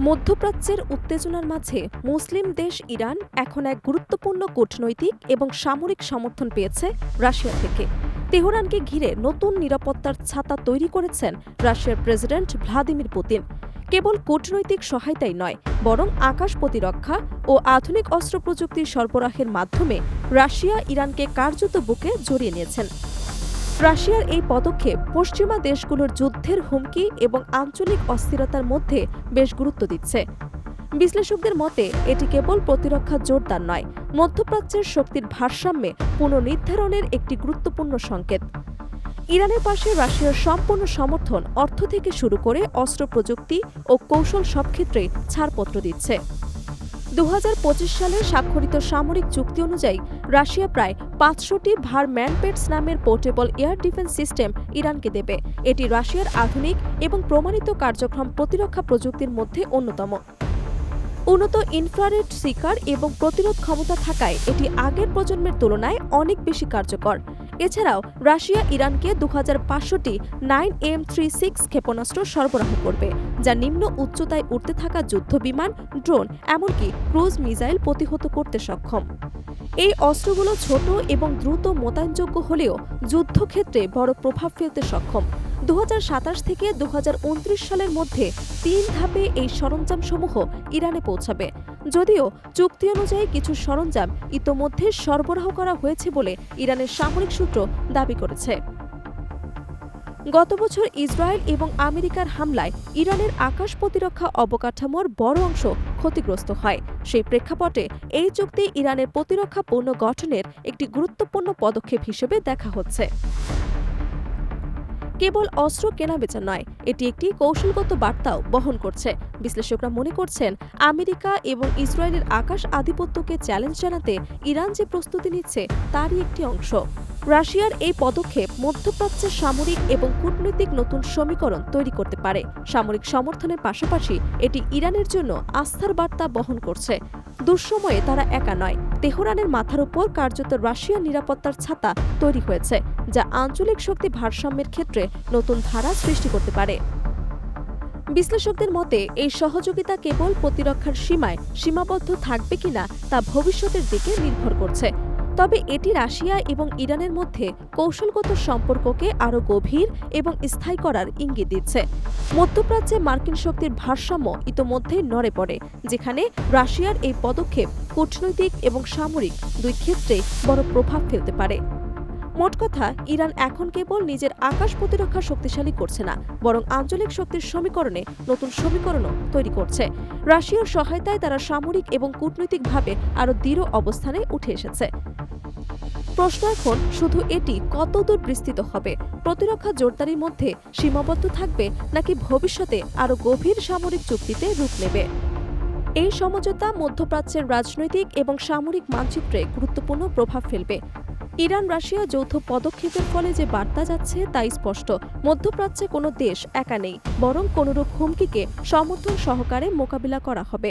মধ্যপ্রাচ্যের উত্তেজনার মাঝে মুসলিম দেশ ইরান এখন এক গুরুত্বপূর্ণ কূটনৈতিক এবং সামরিক সমর্থন পেয়েছে রাশিয়া থেকে। তেহরানকে ঘিরে নতুন নিরাপত্তার ছাতা তৈরি করেছেন রাশিয়ার প্রেসিডেন্ট ভ্লাদিমির পুতিন। কেবল কূটনৈতিক সহায়তাই নয়, বরং আকাশ প্রতিরক্ষা ও আধুনিক অস্ত্র প্রযুক্তির সরবরাহের মাধ্যমে রাশিয়া ইরানকে কার্যত বুকে জড়িয়ে নিয়েছেন। রাশিয়ার এই পদক্ষেপ পশ্চিমা দেশগুলোর যুদ্ধের হুমকি এবং আঞ্চলিক অস্থিরতার মধ্যে বেশ গুরুত্ব দিচ্ছে। বিশ্লেষকদের মতে এটি কেবল প্রতিরক্ষা জোরদার নয়, মধ্যপ্রাচ্যের শক্তির ভারসাম্যে পুনর্নির্ধারণের একটি গুরুত্বপূর্ণ সংকেত। ইরানের পাশে রাশিয়ার সম্পূর্ণ সমর্থন অর্থ থেকে শুরু করে অস্ত্র প্রযুক্তি ও কৌশল সব ক্ষেত্রেই ছাড়পত্র দিচ্ছে। 2025 সালে স্বাক্ষরিত সামরিক চুক্তি অনুযায়ী রাশিয়া প্রায় 500টি ভারম্যানপেটস নামের পোর্টেবল এয়ার ডিফেন্স সিস্টেম ইরানকে দেবে। এটি রাশিয়ার আধুনিক এবং প্রমাণিত কার্যক্রম প্রতিরক্ষা প্রযুক্তির মধ্যে অন্যতম। উন্নত ইনফ্রারেড শিকার এবং প্রতিরোধ ক্ষমতা থাকায় এটি আগের প্রজন্মের তুলনায় অনেক বেশি কার্যকর। এছাড়াও রাশিয়া ইরানকে 2500টি 9M36 ক্ষেপণাস্ত্র সরবরাহ করবে, যা নিম্ন উচ্চতায় উড়তে থাকা যুদ্ধবিমান, ড্রোন, এমনকি ক্রুজ মিসাইল প্রতিহত করতে সক্ষম। এই অস্ত্রগুলো ছোট এবং দ্রুত মোতায়েনযোগ্য হলেও যুদ্ধক্ষেত্রে বড় প্রভাব ফেলতে সক্ষম। 2027 থেকে 2029 সালের মধ্যে 3 ধাপে এই সরঞ্জামসমূহ ইরানে পৌঁছাবে। যদিও চুক্তি অনুযায়ী কিছু সরঞ্জাম ইতোমধ্যে সরবরাহ করা হয়েছে বলে ইরানের সামরিক সূত্র দাবি করেছে। গত বছর ইসরায়েল এবং আমেরিকার হামলায় ইরানের আকাশ প্রতিরক্ষা অবকাঠামোর বড় অংশ ক্ষতিগ্রস্ত হয়। সেই প্রেক্ষাপটে এই চুক্তি ইরানের প্রতিরক্ষা পুনর্গঠনের একটি গুরুত্বপূর্ণ পদক্ষেপ হিসেবে দেখা হচ্ছে। কেবল অস্ত্র কেনাবেচা নয়, এটি একটি কৌশলগত বার্তাও বহন করছে। বিশ্লেষকরা মনে করছেন, আমেরিকা এবং ইসরায়েলের আকাশ আধিপত্যকে চ্যালেঞ্জ জানাতে ইরান যে প্রস্তুতি নিচ্ছে তারই একটি অংশ। রাশিয়ার এই পদক্ষেপ মধ্যপ্রাচ্যের সামরিক এবং কূটনৈতিক নতুন সমীকরণ তৈরি করতে পারে। সামরিক সমর্থনের পাশাপাশি এটি ইরানের জন্য আস্থার বার্তা বহন করছে। দুঃসময়ে তারা একা নয়, তেহরানের মাথার উপর কার্যত রাশিয়ার নিরাপত্তার ছাতা তৈরি হয়েছে, যা আঞ্চলিক শক্তি ভারসাম্যের ক্ষেত্রে নতুন ধারা সৃষ্টি করতে পারে। বিশ্লেষকদের মতে এই সহযোগিতা কেবল প্রতিরক্ষার সীমায় সীমাবদ্ধ থাকবে কিনা তা ভবিষ্যতের দিকে নির্ভর করছে। তবে এটি রাশিয়া এবং ইরানের মধ্যে কৌশলগত সম্পর্ককে আরও গভীর এবং স্থায়ী করার ইঙ্গিত দিচ্ছে। মধ্যপ্রাচ্যে মার্কিন শক্তির ভারসাম্য ইতোমধ্যেই নড়ে পড়ে, যেখানে রাশিয়ার এই পদক্ষেপ কূটনৈতিক এবং সামরিক দুই ক্ষেত্রেই বড় প্রভাব ফেলতে পারে। মোট কথা, ইরান এখন কেবল নিজের আকাশ প্রতিরক্ষা শক্তিশালী করছে না, বরং আঞ্চলিক শক্তির সমীকরণে নতুন সমীকরণও তৈরি করছে। রাশিয়ার সহায়তায় তারা সামরিক এবং কূটনৈতিকভাবে আরও দৃঢ় অবস্থানে উঠে এসেছে। প্রশ্ন এখন শুধু এটি কতদূর বিস্তৃত হবে, প্রতিরক্ষা জোরদারির মধ্যে সীমাবদ্ধ থাকবে নাকি ভবিষ্যতে আরও গভীর সামরিক চুক্তিতে রূপ নেবে। এই সমঝোতা মধ্যপ্রাচ্যের রাজনৈতিক এবং সামরিক মানচিত্রে গুরুত্বপূর্ণ প্রভাব ফেলবে। ইরান রাশিয়া যৌথ পদক্ষেপের ফলে যে বার্তা যাচ্ছে তাই স্পষ্ট, মধ্যপ্রাচ্যে কোনো দেশ একা নেই, বরং কোনরূপ হুমকিকে সমর্থন সহকারে মোকাবিলা করা হবে।